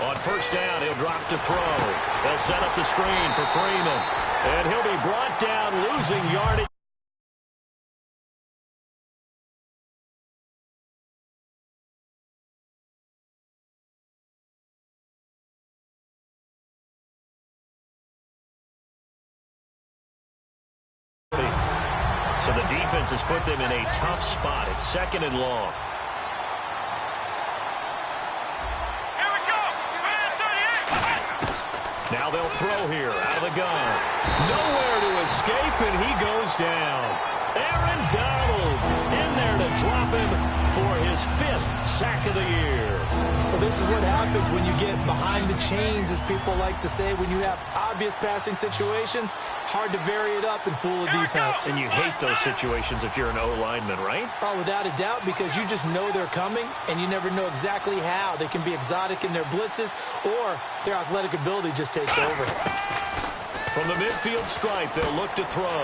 On first down, he'll drop to throw. They'll set up the screen for Freeman. And he'll be brought down, losing yardage. So the defense has put them in a tough spot. It's 2nd and long. Now they'll throw here out of the gun. Nowhere to escape, and he goes down. Aaron Donald in there to drop him for his 5th sack of the year. Well, this is what happens when you get behind the chains, as people like to say. When you have obvious passing situations, hard to vary it up and fool the defense. And you hate those situations if you're an O-lineman, right? Oh, without a doubt, because you just know they're coming, and you never know exactly how. They can be exotic in their blitzes, or their athletic ability just takes over. From the midfield stripe, they'll look to throw.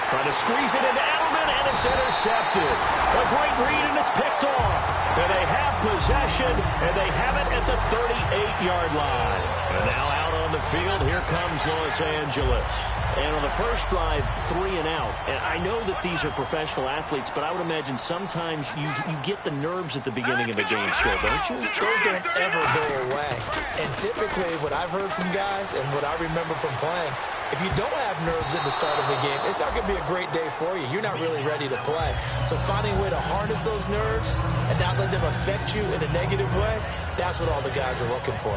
Trying to squeeze it into Edelman, and it's intercepted. A great read, and it's picked off. And they have possession, and they have it at the 38-yard line. And now out on the field, here comes Los Angeles. And on the first drive, 3 and out. And I know that these are professional athletes, but I would imagine sometimes you get the nerves at the beginning of the game still, don't you? Those don't ever go away. And typically, what I've heard from guys and what I remember from playing, if you don't have nerves at the start of a game, it's not going to be a great day for you. You're not really ready to play. So finding a way to harness those nerves and not let them affect you in a negative way, that's what all the guys are looking for.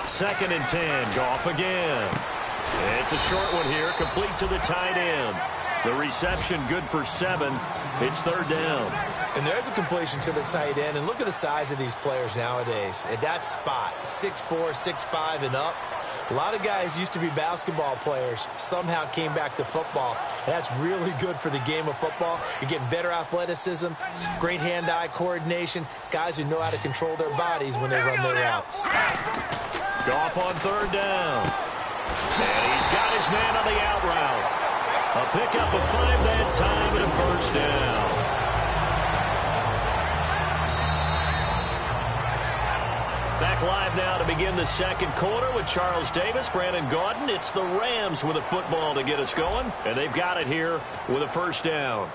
Second and 10. Goff again. It's a short one here, complete to the tight end. The reception good for 7. It's 3rd down. And there's a completion to the tight end. And look at the size of these players nowadays. At that spot, 6'4", 6'5", and up. A lot of guys used to be basketball players, somehow came back to football. And that's really good for the game of football. You're getting better athleticism, great hand-eye coordination, guys who know how to control their bodies when they run their routes. Goff on 3rd down. And he's got his man on the out route. A pickup of 5 that time and a first down. Back live now to begin the 2nd quarter with Charles Davis, Brandon Gaudin. It's the Rams with a football to get us going, and they've got it here with a first down.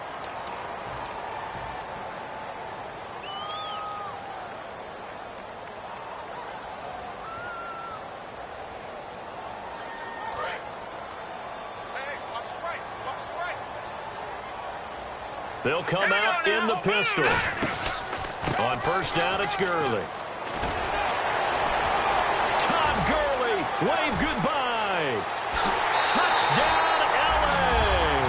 They'll come out in the pistol. On first down, it's Gurley. Todd Gurley, wave goodbye. Touchdown, L.A.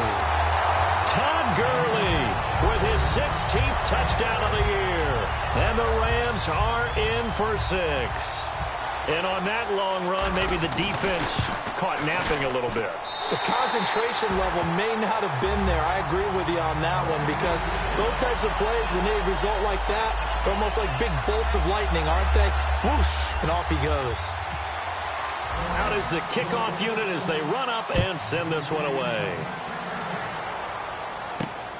Todd Gurley with his 16th touchdown of the year. And the Rams are in for 6. And on that long run, maybe the defense caught napping a little bit. The concentration level may not have been there. I agree with you on that one, because those types of plays, when they result like that, they're almost like big bolts of lightning, aren't they? Whoosh, and off he goes. Out is the kickoff unit as they run up and send this one away.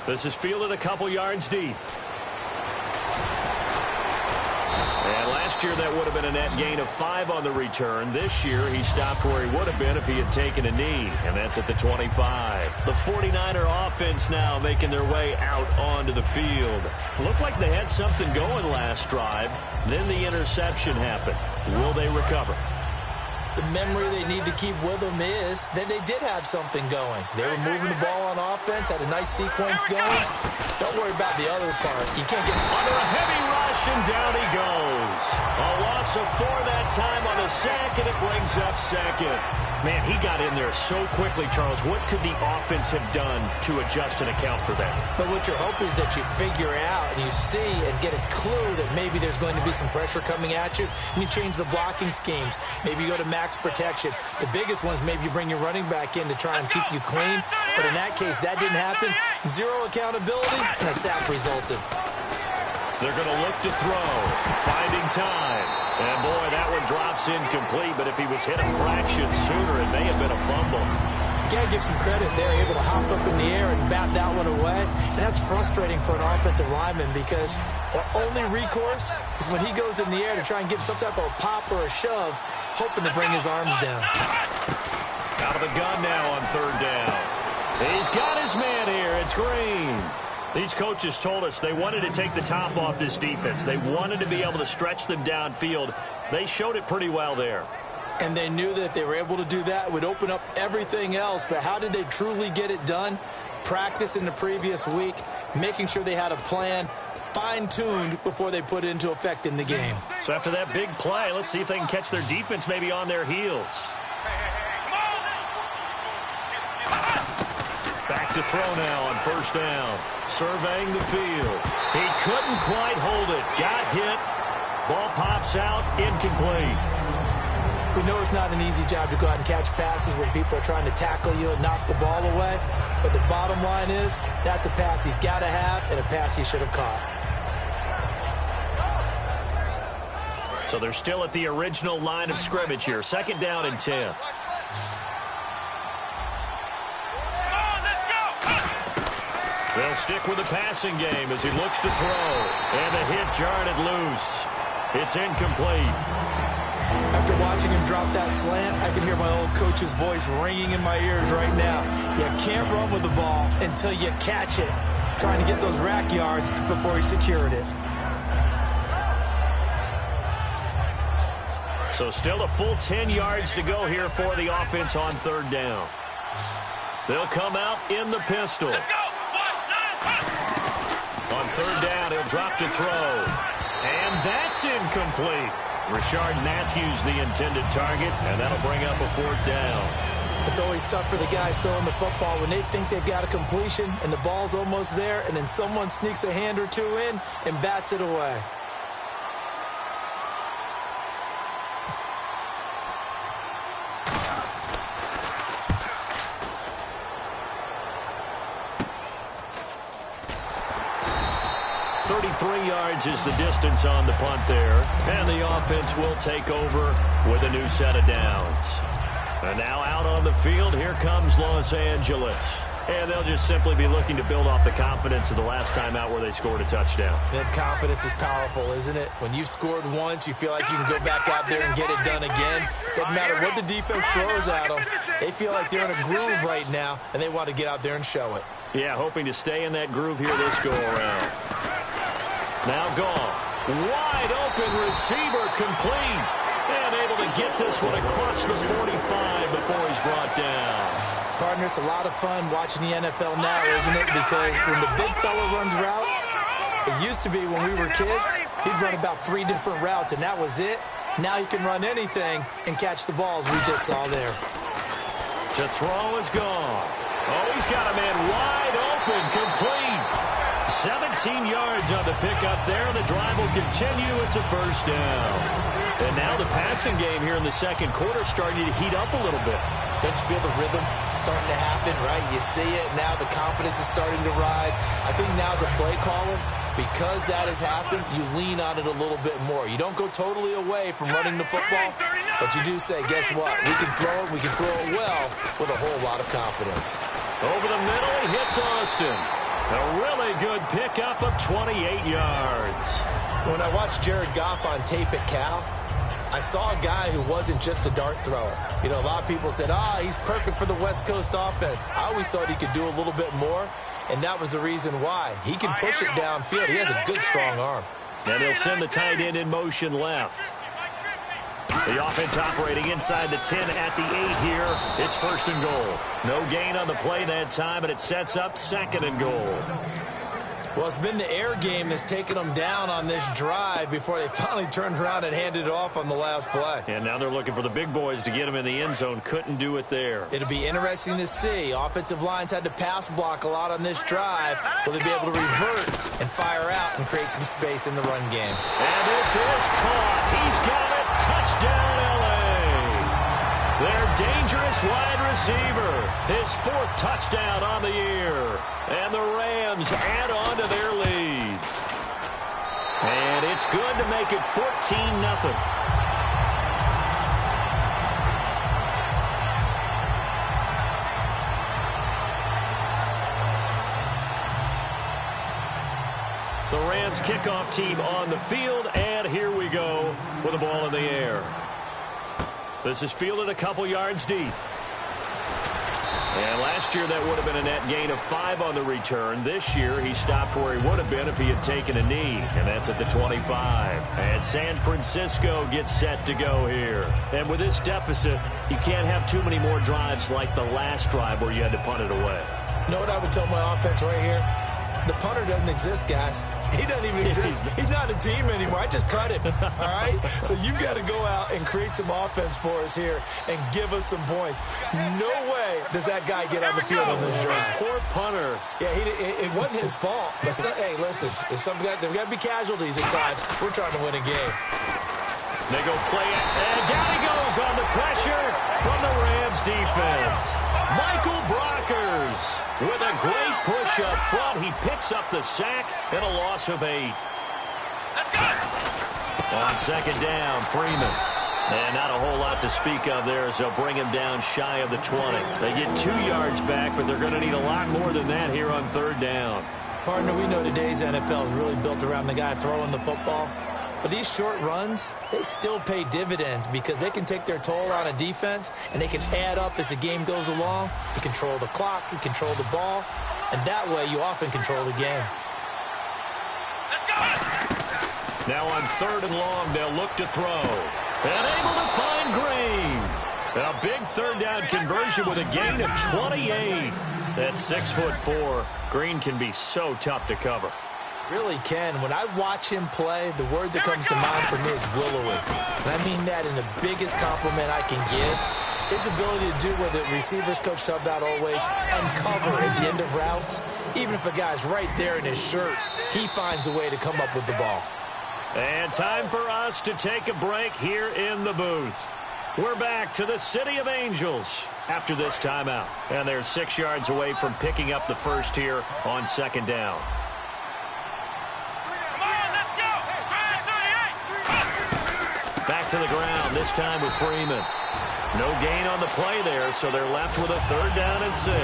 This is fielded a couple yards deep. And last year that would have been a net gain of 5 on the return. This year he stopped where he would have been if he had taken a knee, and that's at the 25. The 49er offense now making their way out onto the field. Looked like they had something going last drive. Then the interception happened. Will they recover? The memory they need to keep with them is that they did have something going. They were moving the ball on offense, had a nice sequence going. Don't worry about the other part. You can't get under a heavy rush, and down he goes. A loss of 4 that time on the sack, and it brings up second. Man, he got in there so quickly, Charles. What could the offense have done to adjust and account for that? But what you're hoping is that you figure out and you see and get a clue that maybe there's going to be some pressure coming at you, and you change the blocking schemes. Maybe you go to max protection. The biggest one is maybe you bring your running back in to try and keep you clean. But in that case, that didn't happen. Zero accountability, and a sack resulted. They're going to look to throw, finding time. And, boy, that one drops incomplete, but if he was hit a fraction sooner, it may have been a fumble. You got to give some credit there, able to hop up in the air and bat that one away. And that's frustrating for an offensive lineman because the only recourse is when he goes in the air to try and get some type of a pop or a shove, hoping to bring his arms down. Out of the gun now on 3rd down. He's got his man here. It's Green. These coaches told us they wanted to take the top off this defense. They wanted to be able to stretch them downfield. They showed it pretty well there. And they knew that if they were able to do that, it would open up everything else. But how did they truly get it done? Practice in the previous week, making sure they had a plan, fine-tuned before they put it into effect in the game. So after that big play, let's see if they can catch their defense maybe on their heels. Back to throw now on 1st down. Surveying the field. He couldn't quite hold it. Got hit. Ball pops out. Incomplete. We know it's not an easy job to go out and catch passes when people are trying to tackle you and knock the ball away. But the bottom line is, that's a pass he's got to have and a pass he should have caught. So they're still at the original line of scrimmage here. 2nd down and 10. They'll stick with the passing game as he looks to throw. And the hit jarred it loose. It's incomplete. After watching him drop that slant, I can hear my old coach's voice ringing in my ears right now. You can't run with the ball until you catch it. Trying to get those rack yards before he secured it. So still a full 10 yards to go here for the offense on 3rd down. They'll come out in the pistol. On 3rd down, he'll drop to throw. And that's incomplete. Rashard Matthews, the intended target, and that'll bring up a 4th down. It's always tough for the guys throwing the football when they think they've got a completion and the ball's almost there, and then someone sneaks a hand or two in and bats it away. Is the distance on the punt there. And the offense will take over with a new set of downs. And now out on the field, here comes Los Angeles. And they'll just simply be looking to build off the confidence of the last time out where they scored a touchdown. That confidence is powerful, isn't it? When you've scored once, you feel like you can go back out there and get it done again. Doesn't matter what the defense throws at them. They feel like they're in a groove right now, and they want to get out there and show it. Yeah, hoping to stay in that groove here this go-around. Now Goff, wide open receiver, complete, and able to get this one across the 45 before he's brought down. Partner, it's a lot of fun watching the NFL now, isn't it? Because when the big fella runs routes, it used to be when we were kids, he'd run about 3 different routes, and that was it. Now he can run anything and catch the balls we just saw there. To throw is gone. Oh, he's got a man wide open, complete. 17 yards on the pickup there. The drive will continue. It's a 1st down. And now the passing game here in the 2nd quarter starting to heat up a little bit. Don't you feel the rhythm starting to happen, right? You see it now. The confidence is starting to rise. I think now as a play caller, because that has happened, you lean on it a little bit more. You don't go totally away from running the football, but you do say, guess what? We can throw it. We can throw it well with a whole lot of confidence. Over the middle, he hits Austin. A really good pickup of 28 yards. When I watched Jared Goff on tape at Cal, I saw a guy who wasn't just a dart thrower. You know, a lot of people said, he's perfect for the West Coast offense. I always thought he could do a little bit more, and that was the reason why. He can push it downfield. He has a good, strong arm. And he'll send the tight end in motion left. The offense operating inside the 10 at the 8 here. It's 1st and goal. No gain on the play that time, and it sets up 2nd and goal. Well, it's been the air game that's taken them down on this drive before they finally turned around and handed it off on the last play. And now they're looking for the big boys to get them in the end zone. Couldn't do it there. It'll be interesting to see. Offensive lines had to pass block a lot on this drive. Will they be able to revert and fire out and create some space in the run game? And this is caught. He's got it. Touchdown, L.A. Their dangerous wide receiver. His 4th touchdown on the year. And the Rams add on to their lead. And it's good to make it 14-0. The Rams kickoff team on the field, and here we go with the ball in the air. This is fielded a couple yards deep. And last year that would have been a net gain of 5 on the return. This year he stopped where he would have been if he had taken a knee, and that's at the 25. And San Francisco gets set to go here. And with this deficit, you can't have too many more drives like the last drive where you had to punt it away. You know what I would tell my offense right here? The punter doesn't exist, guys. He doesn't even exist. He's not a team anymore. I just cut him, all right? So you've got to go out and create some offense for us here and give us some points. No way does that guy get on the field on this drive. Poor punter. Yeah, it wasn't his fault. But hey, listen, there's got to be casualties at times. We're trying to win a game. They go play it, and down he goes on the pressure from the Rams defense. Michael Brockers with a great push up front. He picks up the sack and a loss of 8. On second down, Freeman. And not a whole lot to speak of there as they'll bring him down shy of the 20. They get 2 yards back, but they're going to need a lot more than that here on third down. Partner, we know today's NFL is really built around the guy throwing the football. But these short runs, they still pay dividends because they can take their toll on a defense and they can add up as the game goes along. You control the clock, you control the ball, and that way you often control the game. Now on 3rd and long, they'll look to throw. And able to find Green. A big 3rd down conversion with a gain of 28. That's 6'4". Green can be so tough to cover. Really can. When I watch him play, the word that comes to mind for me is willowing. And I mean that in the biggest compliment I can give. His ability to do what the receivers coach subbed out always, uncover at the end of routes. Even if a guy's right there in his shirt, he finds a way to come up with the ball. And time for us to take a break here in the booth. We're back to the City of Angels after this timeout. And they're 6 yards away from picking up the first here on second down. Back to the ground, this time with Freeman. No gain on the play there, so they're left with a 3rd down and 6.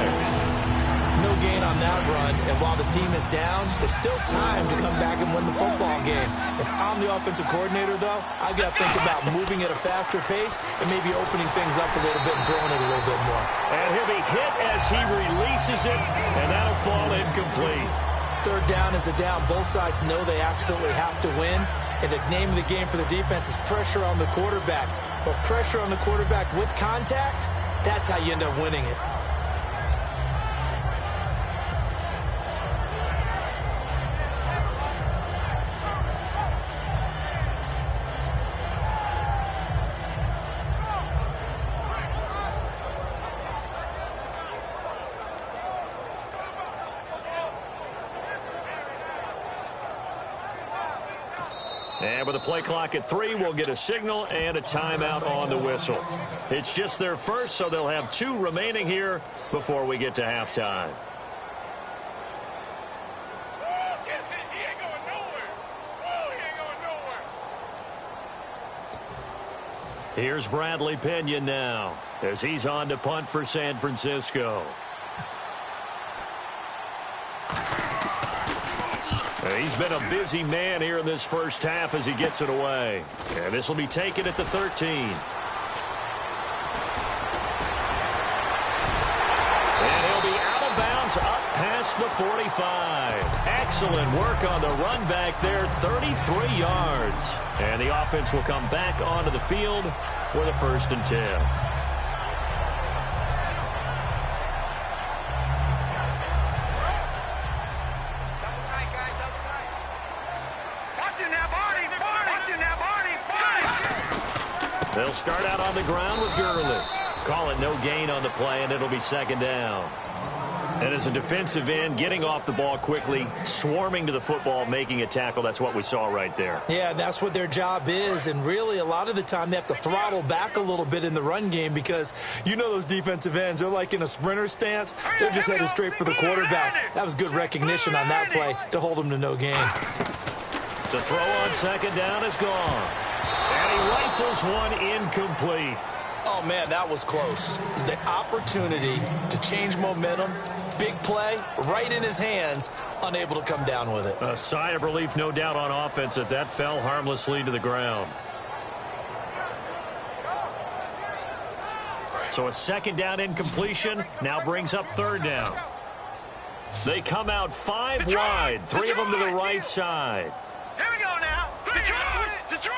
No gain on that run, and while the team is down, there's still time to come back and win the football game. If I'm the offensive coordinator, though, I've got to think about moving at a faster pace and maybe opening things up a little bit and throwing it a little bit more. And he'll be hit as he releases it, and that'll fall incomplete. 3rd down is the down. Both sides know they absolutely have to win. And the name of the game for the defense is pressure on the quarterback. But pressure on the quarterback with contact, that's how you end up winning it. And with a play clock at 3, we'll get a signal and a timeout on the whistle. It's just their first, so they'll have 2 remaining here before we get to halftime. Here's Bradley Pinion now as he's on to punt for San Francisco. He's been a busy man here in this first half as he gets it away. And this will be taken at the 13. And he'll be out of bounds up past the 45. Excellent work on the run back there, 33 yards. And the offense will come back onto the field with a 1st and 10. start out on the ground with Gurley. Call it no gain on the play, and it'll be second down. And as a defensive end, getting off the ball quickly, swarming to the football, making a tackle, that's what we saw right there. Yeah, that's what their job is. And really, a lot of the time, they have to throttle back a little bit in the run game because you know those defensive ends, they're like in a sprinter stance. They're just headed straight for the quarterback. That was good recognition on that play to hold them to no gain. To throw on second down is gone. And he rifles one incomplete. Oh, man, that was close. The opportunity to change momentum, big play, right in his hands, unable to come down with it. A sigh of relief, no doubt, on offense that fell harmlessly to the ground. So a second down incompletion now brings up third down. They come out 5 wide, 3 of them to the right side. Here we go now. Detroit! Detroit!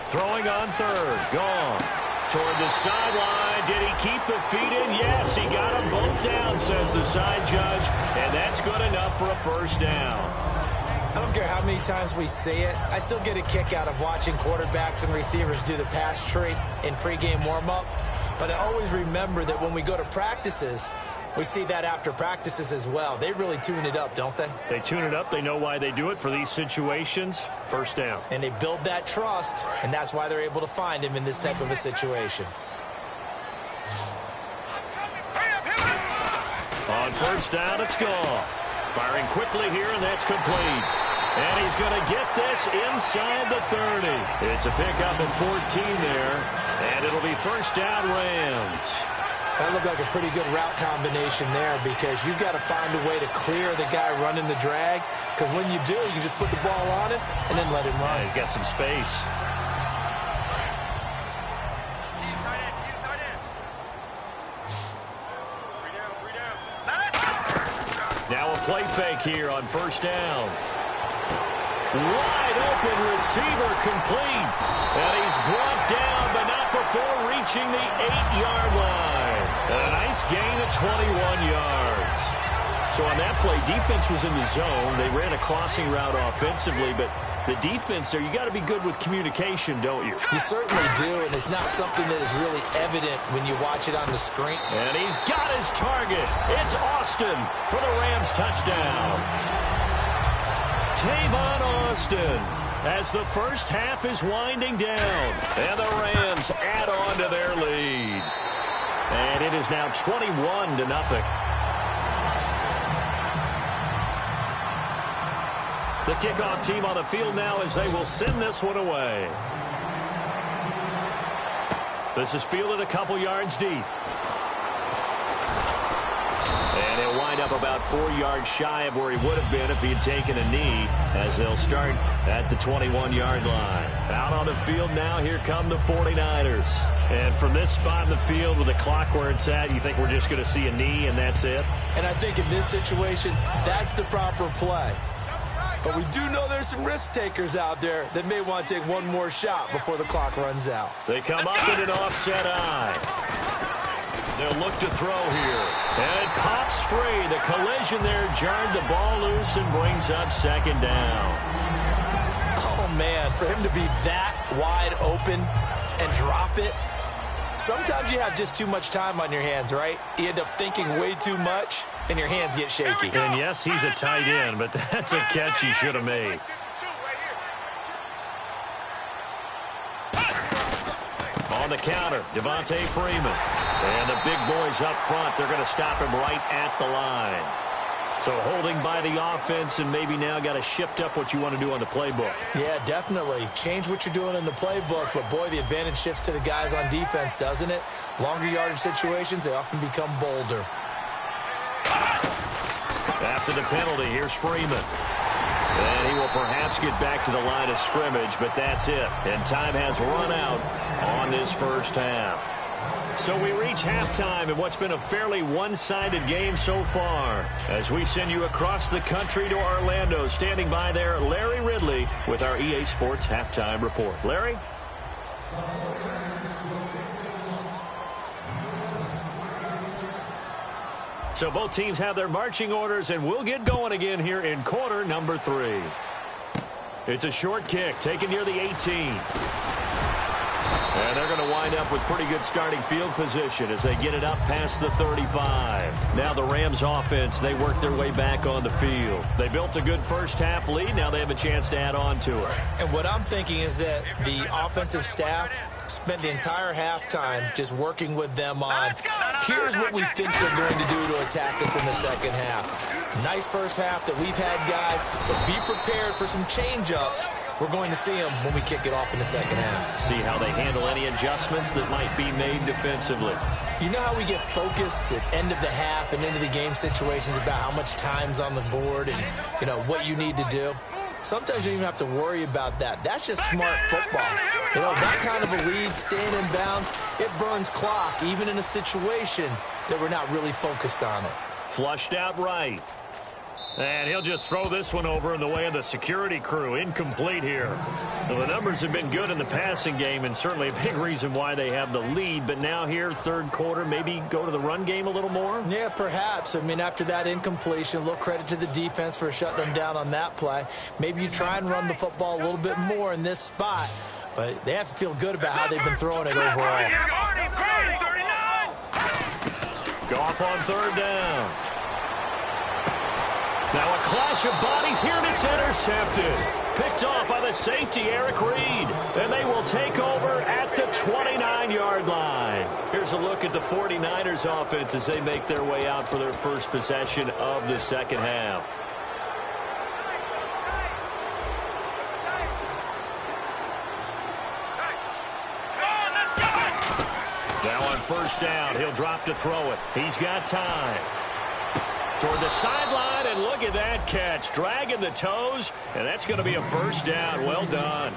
Throwing on third. Gone. Toward the sideline. Did he keep the feet in? Yes, he got them both down, says the side judge. And that's good enough for a first down. I don't care how many times we say it. I still get a kick out of watching quarterbacks and receivers do the pass tree in pregame warm-up. But I always remember that when we go to practices, we see that after practices as well. They really tune it up, don't they? They tune it up. They know why they do it for these situations. First down. And they build that trust, and that's why they're able to find him in this type of a situation. On first down, it's gone. Firing quickly here, and that's complete. And he's going to get this inside the 30. It's a pickup of 14 there, and it'll be first down Rams. That looked like a pretty good route combination there because you've got to find a way to clear the guy running the drag because when you do, you just put the ball on him and then let him run. Yeah, he's got some space. Now a play fake here on first down. Wide open receiver complete. And he's brought down, but not before reaching the 8-yard line. And a nice gain of 21 yards. So on that play, defense was in the zone. They ran a crossing route offensively, but the defense there, you got to be good with communication, don't you? You certainly do, and it's not something that is really evident when you watch it on the screen. And he's got his target. It's Austin for the Rams touchdown. Tavon Austin as the first half is winding down. And the Rams add on to their lead. And it is now 21-0. The kickoff team on the field now as they will send this one away. This is fielded a couple yards deep. And he'll wind up about 4 yards shy of where he would have been if he had taken a knee as they'll start at the 21-yard line. Out on the field now, here come the 49ers. And from this spot in the field with the clock where it's at, you think we're just going to see a knee and that's it? And I think in this situation, that's the proper play. But we do know there's some risk takers out there that may want to take one more shot before the clock runs out. They come up in an offset eye. They'll look to throw here. And it pops free. The collision there jarred the ball loose and brings up second down. Oh, man, for him to be that wide open and drop it. Sometimes you have just too much time on your hands, right? You end up thinking way too much, and your hands get shaky. And, yes, he's a tight end, but that's a catch he should have made. On the counter, Devontae Freeman. And the big boys up front, they're going to stop him right at the line. So holding by the offense and maybe now got to shift up what you want to do on the playbook. Yeah, definitely. Change what you're doing in the playbook, but, boy, the advantage shifts to the guys on defense, doesn't it? Longer yardage situations, they often become bolder. After the penalty, here's Freeman. And he will perhaps get back to the line of scrimmage, but that's it. And time has run out on this first half. So we reach halftime in what's been a fairly one-sided game so far. As we send you across the country to Orlando, standing by there, Larry Ridley with our EA Sports Halftime Report. Larry? So both teams have their marching orders, and we'll get going again here in quarter number 3. It's a short kick taken near the 18. And they're going to wind up with pretty good starting field position as they get it up past the 35. Now the Rams offense, they work their way back on the field. They built a good first half lead. Now they have a chance to add on to it. And what I'm thinking is that the offensive staff spent the entire halftime just working with them on, here's what we think they're going to do to attack us in the second half. Nice first half that we've had, guys, but be prepared for some change-ups. We're going to see them when we kick it off in the second half. See how they handle any adjustments that might be made defensively. You know how we get focused at end of the half and into the game situations about how much time's on the board and, you know, what you need to do? Sometimes you don't even have to worry about that. That's just smart football. You know, that kind of a lead, staying in bounds, it burns clock, even in a situation that we're not really focused on it. Flushed out right. And he'll just throw this one over in the way of the security crew. Incomplete here. Well, the numbers have been good in the passing game and certainly a big reason why they have the lead. But now here, third quarter, maybe go to the run game a little more? Yeah, perhaps. I mean, after that incompletion, a little credit to the defense for shutting them down on that play. Maybe you try and run the football a little bit more in this spot. But they have to feel good about how they've been throwing it overall. Goff on third down. Now a clash of bodies here, and it's intercepted. Picked off by the safety, Eric Reed. And they will take over at the 29-yard line. Here's a look at the 49ers offense as they make their way out for their first possession of the second half. Now on first down, he'll drop to throw it. He's got time. Toward the sideline, and look at that catch. Dragging the toes, and that's going to be a first down. Well done.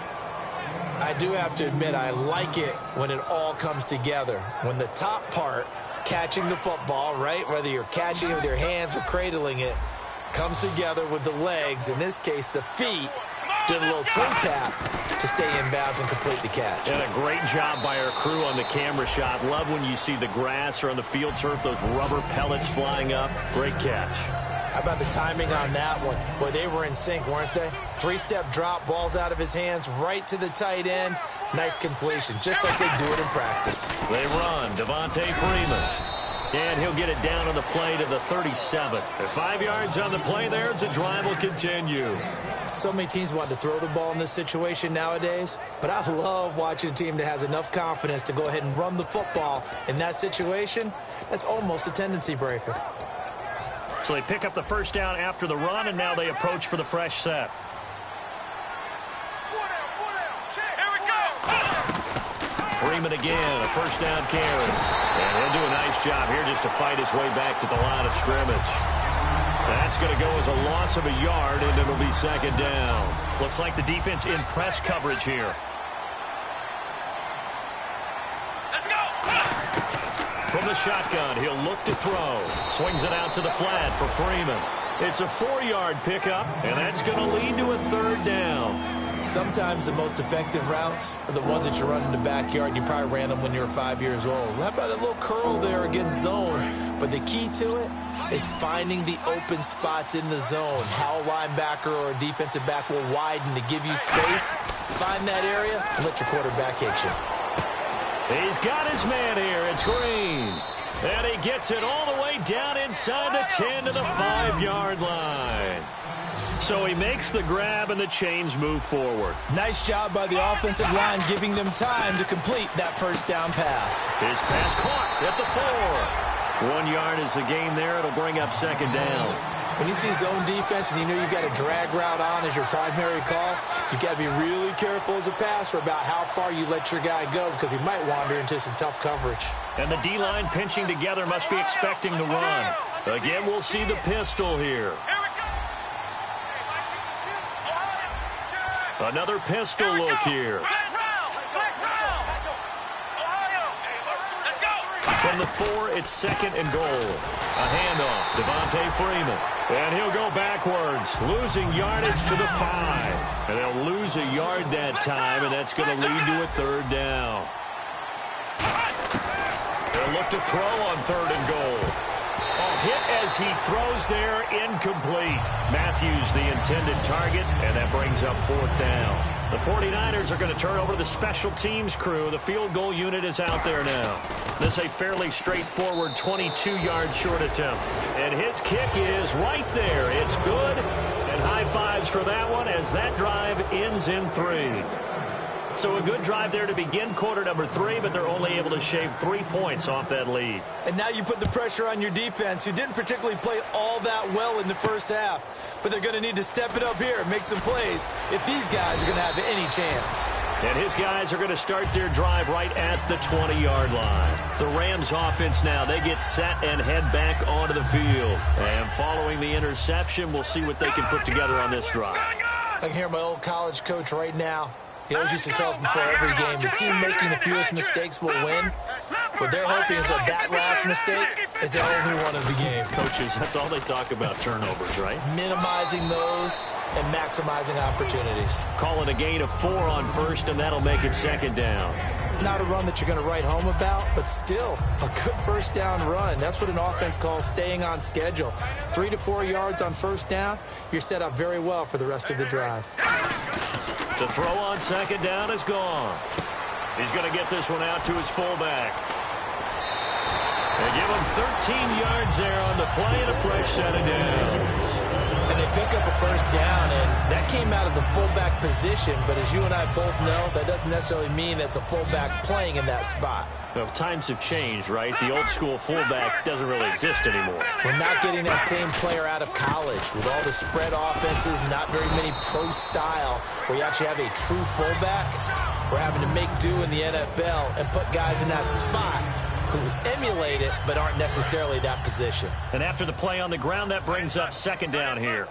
I do have to admit, I like it when it all comes together. When the top part, catching the football, right, whether you're catching it with your hands or cradling it, comes together with the legs, in this case the feet, did a little toe tap to stay in bounds and complete the catch. And a great job by our crew on the camera shot. Love when you see the grass or on the field turf, those rubber pellets flying up. Great catch. How about the timing on that one? Boy, they were in sync, weren't they? Three-step drop, balls out of his hands, right to the tight end. Nice completion, just like they do it in practice. They run, Devontae Freeman. And he'll get it down on the play to the 37. 5 yards on the play there as the drive will continue. So many teams want to throw the ball in this situation nowadays, but I love watching a team that has enough confidence to go ahead and run the football in that situation. That's almost a tendency breaker. So they pick up the first down after the run, and now they approach for the fresh set. Here we go. Freeman again, a first down carry. And he'll do a nice job here just to fight his way back to the line of scrimmage. That's going to go as a loss of a yard, and it'll be second down. Looks like the defense in press coverage here. Let's go. From the shotgun, he'll look to throw. Swings it out to the flat for Freeman. It's a 4-yard pickup, and that's going to lead to a third down. Sometimes the most effective routes are the ones that you run in the backyard. You probably ran them when you were 5 years old. How about that little curl there against zone? But the key to it is finding the open spots in the zone. How a linebacker or a defensive back will widen to give you space. Find that area and let your quarterback hit you. He's got his man here. It's Green. And he gets it all the way down inside the 10 to the 5-yard line. So he makes the grab and the chains move forward. Nice job by the offensive line giving them time to complete that first down pass. His pass caught at the 4. 1 yard is the gain there. It'll bring up second down. When you see zone defense and you know you've got a drag route on as your primary call, you've got to be really careful as a passer about how far you let your guy go because he might wander into some tough coverage. And the D-line pinching together must be expecting the run. Again, we'll see the pistol here. Another pistol look here. From the 4, it's second and goal. A handoff, Devontae Freeman. And he'll go backwards, losing yardage to the 5. And they'll lose a yard that time, and that's going to lead to a third down. They'll look to throw on third and goal. Oh, hit as he throws there, incomplete. Matthews the intended target, and that brings up 4th down. The 49ers are going to turn over to the special teams crew. The field goal unit is out there now. This is a fairly straightforward 22-yard short attempt. And his kick is right there. It's good. And high fives for that one as that drive ends in 3. So a good drive there to begin quarter number 3, but they're only able to shave 3 points off that lead. And now you put the pressure on your defense, who didn't particularly play all that well in the first half. But they're going to need to step it up here and make some plays if these guys are going to have any chance. And his guys are going to start their drive right at the 20-yard line. The Rams offense now, they get set and head back onto the field. And following the interception, we'll see what they can put together on this drive. I can hear my old college coach right now. He always used to tell us before every game, the team making the fewest mistakes will win. What they're hoping is that last mistake is the only one of the game. Coaches, that's all they talk about, turnovers, right? Minimizing those and maximizing opportunities. Calling a gain of 4 on first, and that'll make it 2nd down. Not a run that you're going to write home about, but still a good first down run. That's what an offense calls staying on schedule. 3 to 4 yards on first down, you're set up very well for the rest of the drive. To throw on 2nd down is gone. He's going to get this one out to his fullback. They give him 13 yards there on the play and a fresh set of downs. And they pick up a first down, and that came out of the fullback position. But as you and I both know, that doesn't necessarily mean that's a fullback playing in that spot. Well, times have changed, right? The old school fullback doesn't really exist anymore. We're not getting that same player out of college with all the spread offenses, not very many pro style, where you actually have a true fullback. We're having to make do in the NFL and put guys in that spot who emulate it but aren't necessarily that position. And after the play on the ground, that brings up 2nd down here.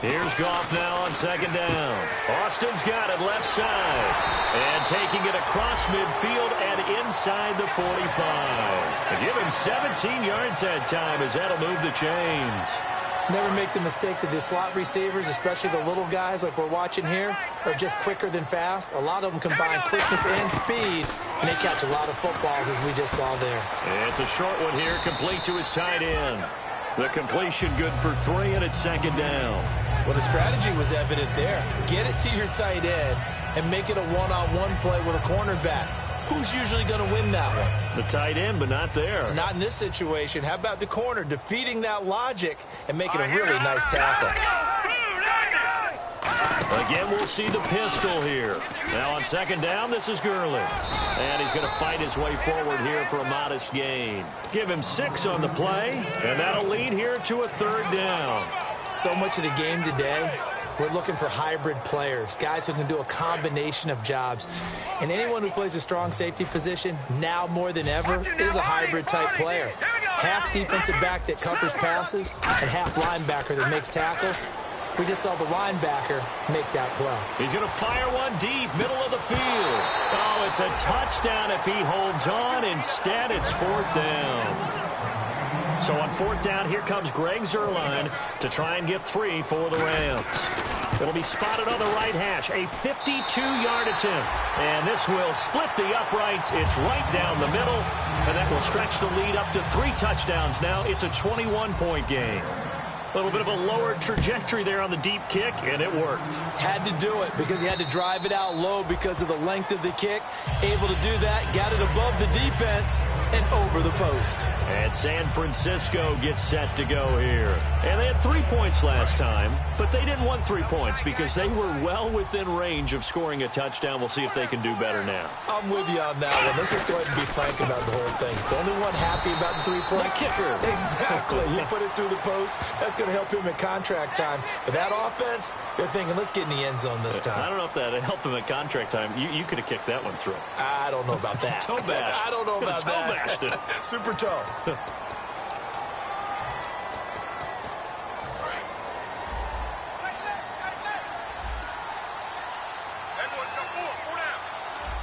Here's Goff now on 2nd down. Austin's got it left side. And taking it across midfield and inside the 45. They give him 17 yards that time as that'll move the chains. Never make the mistake that the slot receivers, especially the little guys like we're watching here, are just quicker than fast. A lot of them combine quickness and speed, and they catch a lot of footballs as we just saw there. It's a short one here, complete to his tight end. The completion good for 3, and it's 2nd down. Well, the strategy was evident there. Get it to your tight end and make it a one-on-one play with a cornerback. Who's usually going to win that one? The tight end, but not there. Not in this situation. How about the corner defeating that logic and making a really nice tackle? Again, we'll see the pistol here. Now on 2nd down, this is Gurley. And he's going to fight his way forward here for a modest gain. Give him 6 on the play, and that'll lead here to a 3rd down. So much of the game today, we're looking for hybrid players, guys who can do a combination of jobs. And anyone who plays a strong safety position, now more than ever, is a hybrid-type player. Half defensive back that covers passes and half linebacker that makes tackles. We just saw the linebacker make that play. He's going to fire one deep, middle of the field. Oh, it's a touchdown if he holds on. Instead, it's 4th down. So on 4th down, here comes Greg Zuerlein to try and get 3 for the Rams. It'll be spotted on the right hash, a 52-yard attempt. And this will split the uprights. It's right down the middle, and that will stretch the lead up to 3 touchdowns now. It's a 21-point game. A little bit of a lower trajectory there on the deep kick, and it worked. Had to do it because he had to drive it out low because of the length of the kick. Able to do that, got it above the defense and over the post. And San Francisco gets set to go here. And they had 3 points last time, but they didn't want 3 points because they were well within range of scoring a touchdown. We'll see if they can do better now. I'm with you on that one. Let's just go ahead and be frank about the whole thing. The only one happy about the 3-point kicker. Exactly. He put it through the post. That's going to help him at contract time. But that offense, they're thinking, let's get in the end zone this time. I don't know if that helped him at contract time. You could have kicked that one through. I don't know about that. Toe bash. I don't know about toe that. Bashed it. Super toe.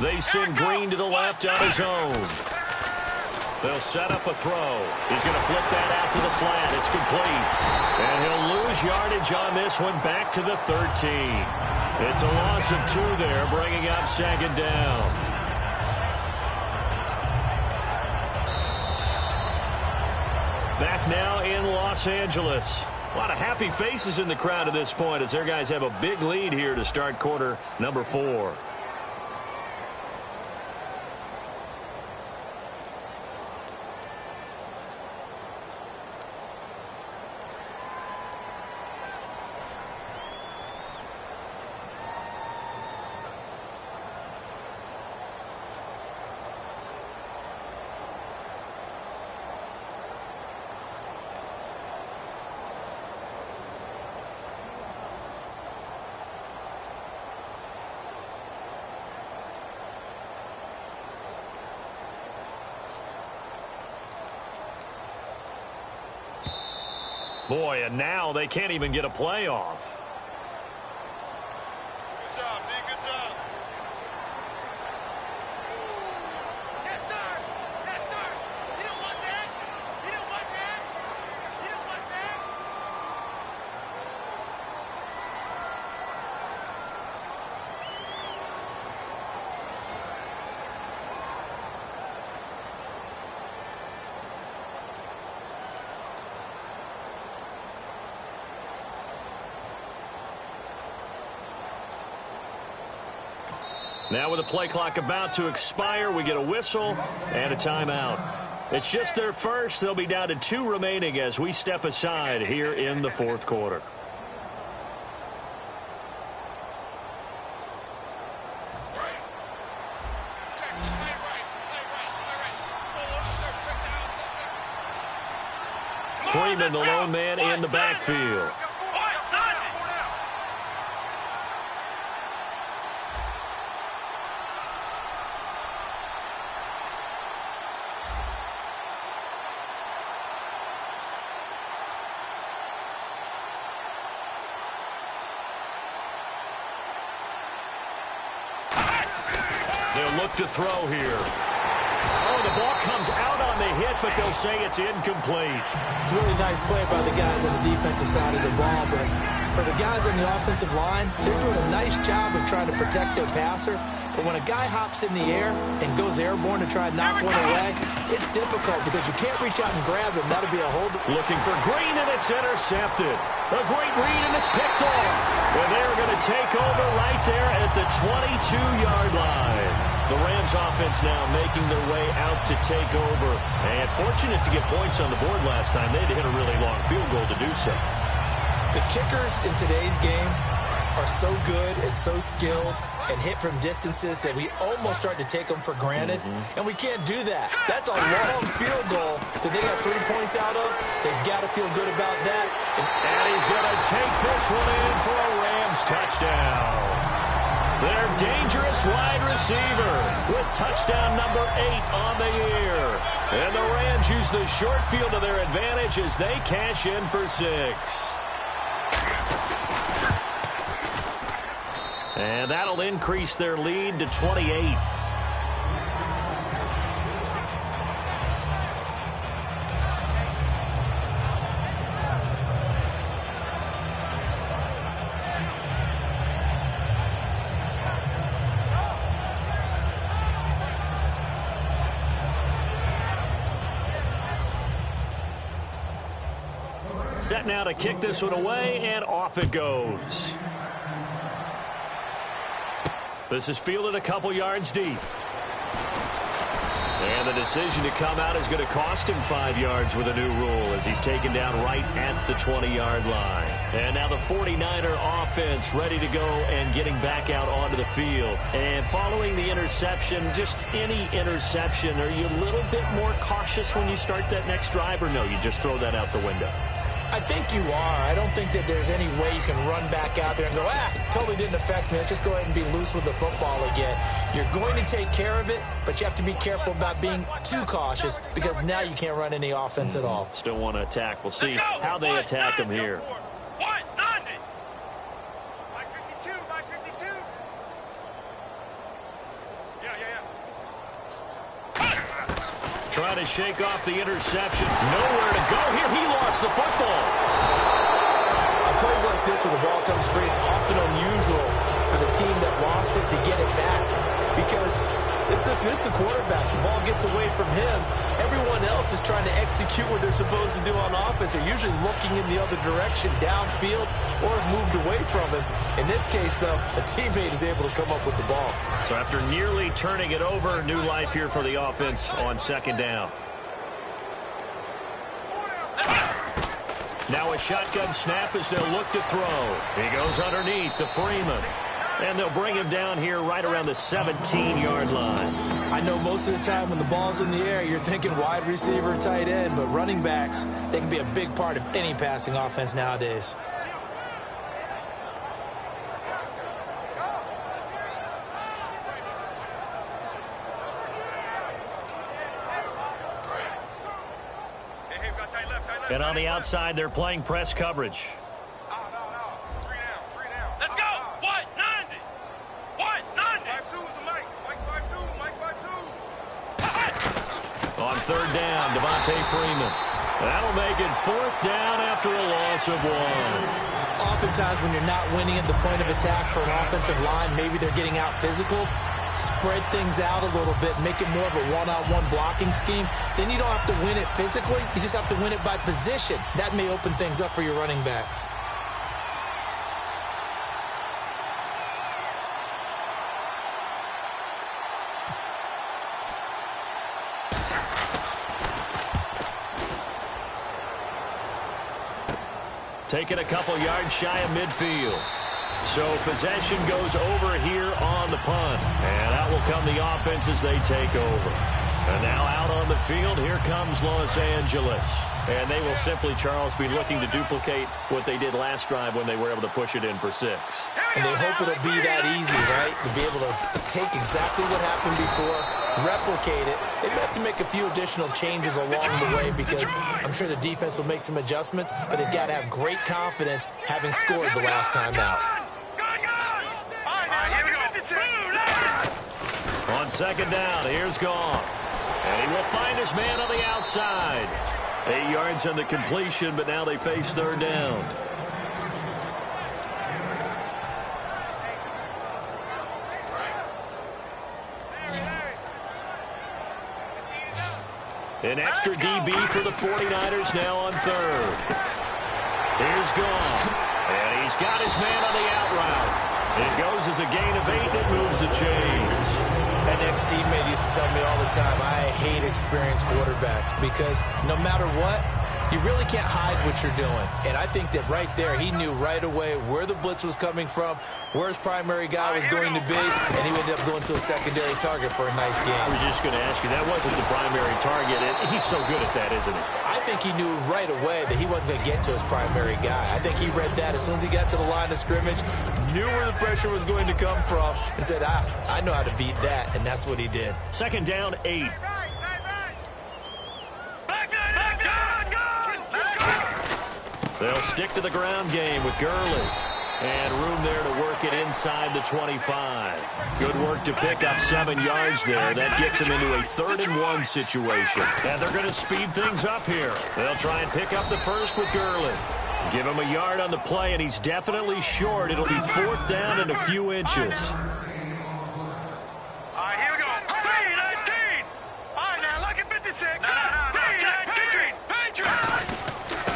They send Green to the left on his own. They'll set up a throw. He's going to flip that out to the flat. It's complete. And he'll lose yardage on this one back to the 13. It's a loss of 2 there, bringing up 2nd down. back now in Los Angeles. A lot of happy faces in the crowd at this point as their guys have a big lead here to start quarter number 4. Boy, and now they can't even get a playoff. Good job, D. Good job. Yes, sir. Yes, sir. You don't want that. You don't want that. You don't want that. Now with the play clock about to expire, we get a whistle and a timeout. It's just their first. They'll be down to 2 remaining as we step aside here in the 4th quarter. Freeman, the lone man in the backfield. They'll look to throw here. Oh, the ball comes out on the hit, but they'll say it's incomplete. Really nice play by the guys on the defensive side of the ball, but for the guys on the offensive line, they're doing a nice job of trying to protect their passer. But when a guy hops in the air and goes airborne to try and knock one away, it's difficult because you can't reach out and grab him. That'll be a hold. Looking for Green, and it's intercepted. A great read, and it's picked off. And they're going to take over right there at the 22-yard line. The Rams offense now making their way out to take over. And fortunate to get points on the board last time. They had to hit a really long field goal to do so. The kickers in today's game are so good and so skilled and hit from distances that we almost start to take them for granted. And we can't do that. That's a long field goal that they got 3 points out of. They've got to feel good about that. And he's going to take this one in for a Rams touchdown. Their dangerous wide receiver with touchdown number 8 on the year. And the Rams use the short field to their advantage as they cash in for 6. And that'll increase their lead to 28. Set now to kick this one away, and off it goes. This is fielded a couple yards deep. And the decision to come out is going to cost him 5 yards with a new rule as he's taken down right at the 20-yard line. And now the 49er offense ready to go and getting back out onto the field. And following the interception, just any interception, are you a little bit more cautious when you start that next drive, or no, you just throw that out the window? I think you are. I don't think that there's any way you can run back out there and go, totally didn't affect me. Let's just go ahead and be loose with the football again. You're going to take care of it, but you have to be careful about being too cautious because now you can't run any offense at all. Still want to attack. We'll see how they attack him here. Trying to shake off the interception. Nowhere to go here. He lost the football. On plays like this where the ball comes free, it's often unusual for the team that lost it to get it back. because this is the quarterback. The ball gets away from him. Everyone else is trying to execute what they're supposed to do on offense. They're usually looking in the other direction, downfield, or have moved away from him. In this case, though, a teammate is able to come up with the ball. So after nearly turning it over, new life here for the offense on second down. Now a shotgun snap as they'll look to throw. He goes underneath to Freeman. And they'll bring him down here right around the 17-yard line. I know most of the time when the ball's in the air, you're thinking wide receiver, tight end, but running backs, they can be a big part of any passing offense nowadays. And on the outside, they're playing press coverage. On third down, Devontae Freeman. That'll make it fourth down after a loss of one. Oftentimes when you're not winning at the point of attack for an offensive line, maybe they're getting out physical, spread things out a little bit, make it more of a one-on-one blocking scheme. Then you don't have to win it physically. You just have to win it by position. That may open things up for your running backs. Taking a couple yards shy of midfield. So possession goes over here on the punt. And out will come the offense as they take over. And now out on the field, here comes Los Angeles. And they will simply, Charles, be looking to duplicate what they did last drive when they were able to push it in for 6. And they hope it'll be that easy, right? To be able to take exactly what happened before, replicate it. They have to make a few additional changes along the way because I'm sure the defense will make some adjustments, but they've got to have great confidence having scored the last time out. On second down, here's Goff. And he will find his man on the outside. 8 yards on the completion, but now they face third down. An extra DB for the 49ers now on third. Here's Goff. And he's got his man on the out route. It goes as a gain of 8, and it moves the chains. An ex-teammate used to tell me all the time, I hate experienced quarterbacks because no matter what, you really can't hide what you're doing. And I think that right there, he knew right away where the blitz was coming from, where his primary guy was going to be, and he ended up going to a secondary target for a nice game. I was just going to ask you, that wasn't the primary target. He's so good at that, isn't he? I think he knew right away that he wasn't going to get to his primary guy. I think he read that as soon as he got to the line of scrimmage, knew where the pressure was going to come from, and said, I know how to beat that, and that's what he did. Second down, 8. They'll stick to the ground game with Gurley. And room there to work it inside the 25. Good work to pick up 7 yards there. That gets them into a 3rd-and-1 situation. And they're going to speed things up here. They'll try and pick up the first with Gurley. Give him a yard on the play, and he's definitely short. It'll be 4th down and a few inches. Here we go. 3-19. All right, now look at 56. 3-19.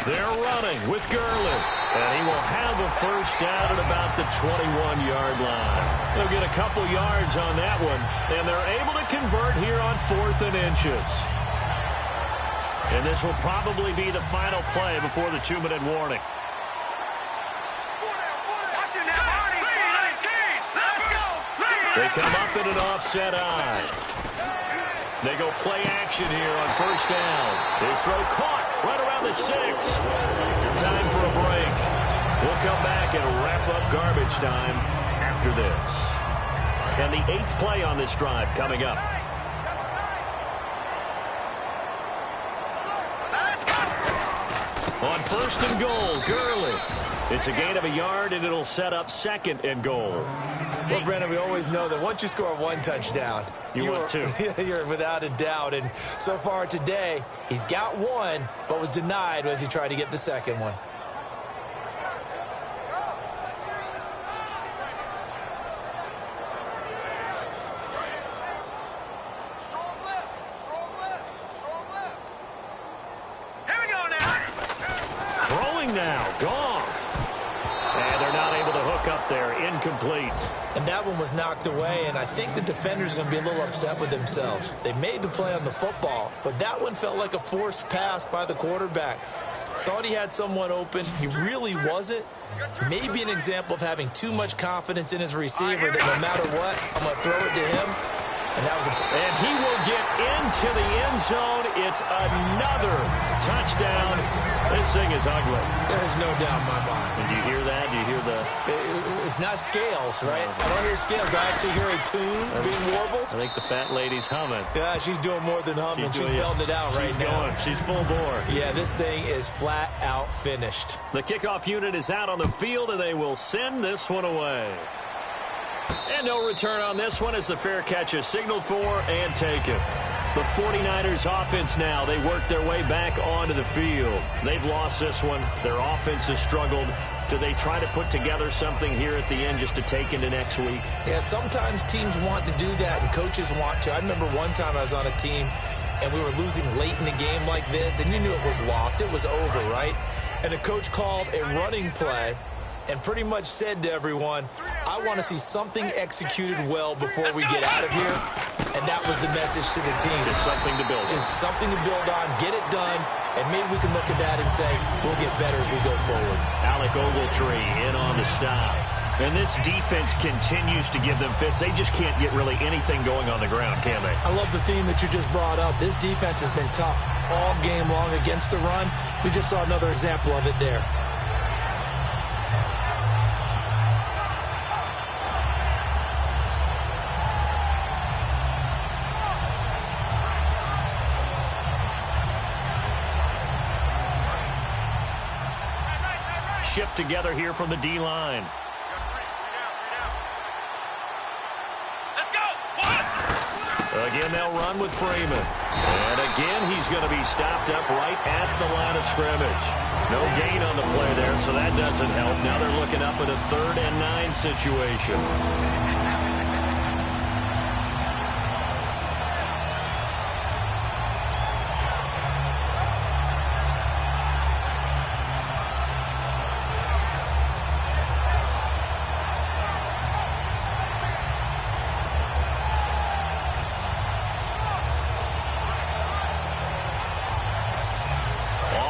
They're running with Gurley. And he will have a first down at about the 21-yard line. They'll get a couple yards on that one. And they're able to convert here on 4th and inches. And this will probably be the final play before the 2-minute warning. They come up in an offset eye. They go play action here on first down. His throw caught right around the 6. Time for a break. We'll come back and wrap up garbage time after this. And the 8th play on this drive coming up. On 1st and goal, Gurley. It's a gain of a yard, and it'll set up 2nd and goal. Well, Brandon, we always know that once you score 1 touchdown, you're 2. You're without a doubt. And so far today, he's got 1, but was denied as he tried to get the 2nd one. there, incomplete. And that one was knocked away, and I think the defender's going to be a little upset with themselves. They made the play on the football, but that one felt like a forced pass by the quarterback. Thought he had someone open. He really wasn't. Maybe an example of having too much confidence in his receiver that no matter what, I'm going to throw it to him. And he will get into the end zone. It's another touchdown. This thing is ugly. There's no doubt in my mind. Did you hear that? Do you hear the... It's not scales, right? I don't hear scales. Do I actually hear a tune being warbled? I think the fat lady's humming. Yeah, she's doing more than humming. She's belting it out right now. She's full bore. Yeah, this thing is flat out finished. The kickoff unit is out on the field, and they will send this one away. And no return on this one as the fair catch is signaled for and taken. The 49ers offense now, they work their way back onto the field. They've lost this one. Their offense has struggled. Do they try to put together something here at the end just to take into next week? Yeah, sometimes teams want to do that and coaches want to. I remember one time I was on a team and we were losing late in the game like this, and you knew it was lost. It was over, right? And the coach called a running play and pretty much said to everyone, I want to see something executed well before we get out of here. And that was the message to the team. Just something to build on. Just something to build on, get it done, and maybe we can look at that and say, we'll get better as we go forward. Alec Ogletree in on the stop. And this defense continues to give them fits. They just can't get really anything going on the ground, can they? I love the theme that you just brought up. This defense has been tough all game long against the run. We just saw another example of it there. Shift together here from the D-line. Let's go. Again, they'll run with Freeman. And again, he's going to be stopped up right at the line of scrimmage. No gain on the play there, so that doesn't help. Now they're looking up at a 3rd and 9 situation.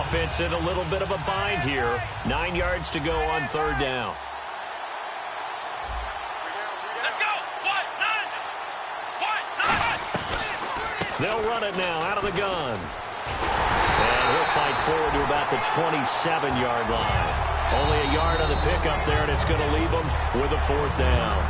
Offense in a little bit of a bind here. 9 yards to go on 3rd down. Let's go. What? They'll run it now out of the gun. And he'll fight forward to about the 27-yard line. Only a yard on the pickup there, and it's going to leave them with a 4th down.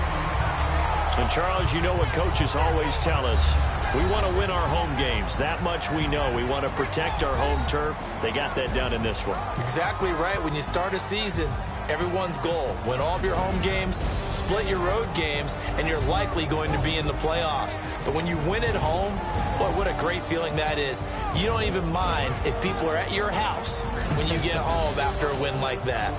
And, Charles, you know what coaches always tell us. We want to win our home games. That much we know. We want to protect our home turf. They got that done in this one. Exactly right. When you start a season, everyone's goal, win all of your home games, split your road games, and you're likely going to be in the playoffs. But when you win at home, boy, what a great feeling that is. You don't even mind if people are at your house when you get home after a win like that.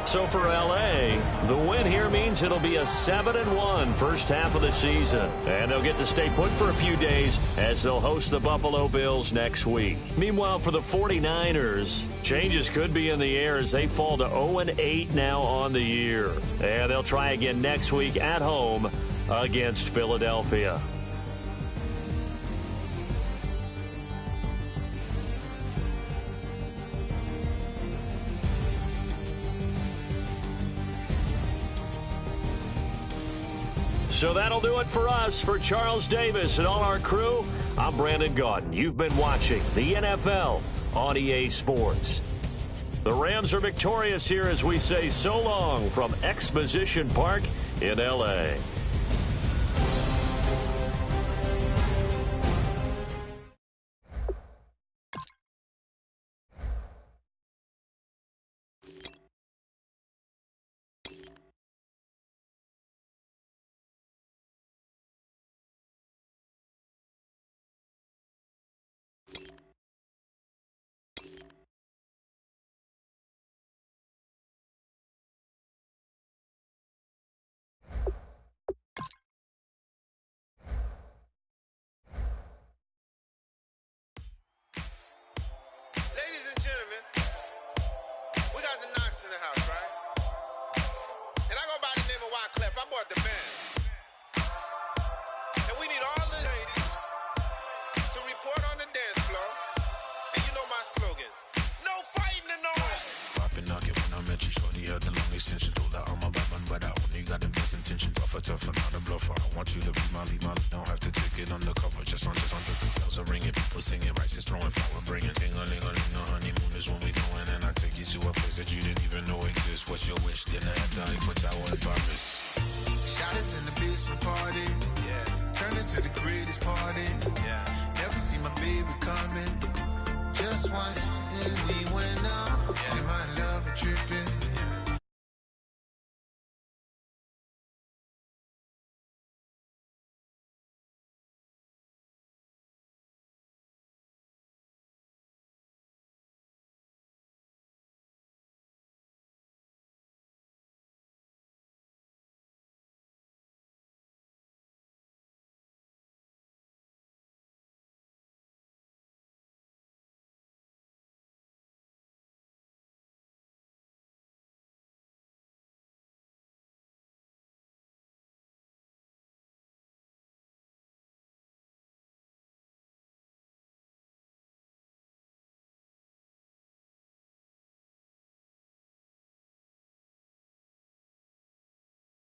So for L.A., the win here means it'll be a 7-1 first half of the season. And they'll get to stay put for a few days as they'll host the Buffalo Bills next week. Meanwhile, for the 49ers, changes could be in the air as they fall to 0-8 now on the year. And they'll try again next week at home against Philadelphia. So that'll do it for us. For Charles Davis and all our crew, I'm Brandon Gaudin. You've been watching the NFL on EA Sports. The Rams are victorious here as we say so long from Exposition Park in L.A. Ladies and gentlemen, we got the Knox in the house, right? Wyclef, I bought the band. And we need all the ladies to report on the dance floor. And you know my slogan, no fighting tonight. Poppin' knock it when I met you, shorty had the long extension. Told her I'm a bad man, but I only got the best intention. Tougher, not a bluffer. I want you to be my lead, don't have to take it undercover. Just on the bells are ringing, people singing, rice is throwing, flower bringing. Ting-a-ling-a-ling, the honeymoon is when we going, and I take you to a place that you didn't even know exists. What's your wish? Dinner at the Eiffel Tower in Paris. Shot us in the basement party, yeah. Turn into the greatest party, yeah. Never see my baby coming. Just once, and we went out, yeah. And my love tripping.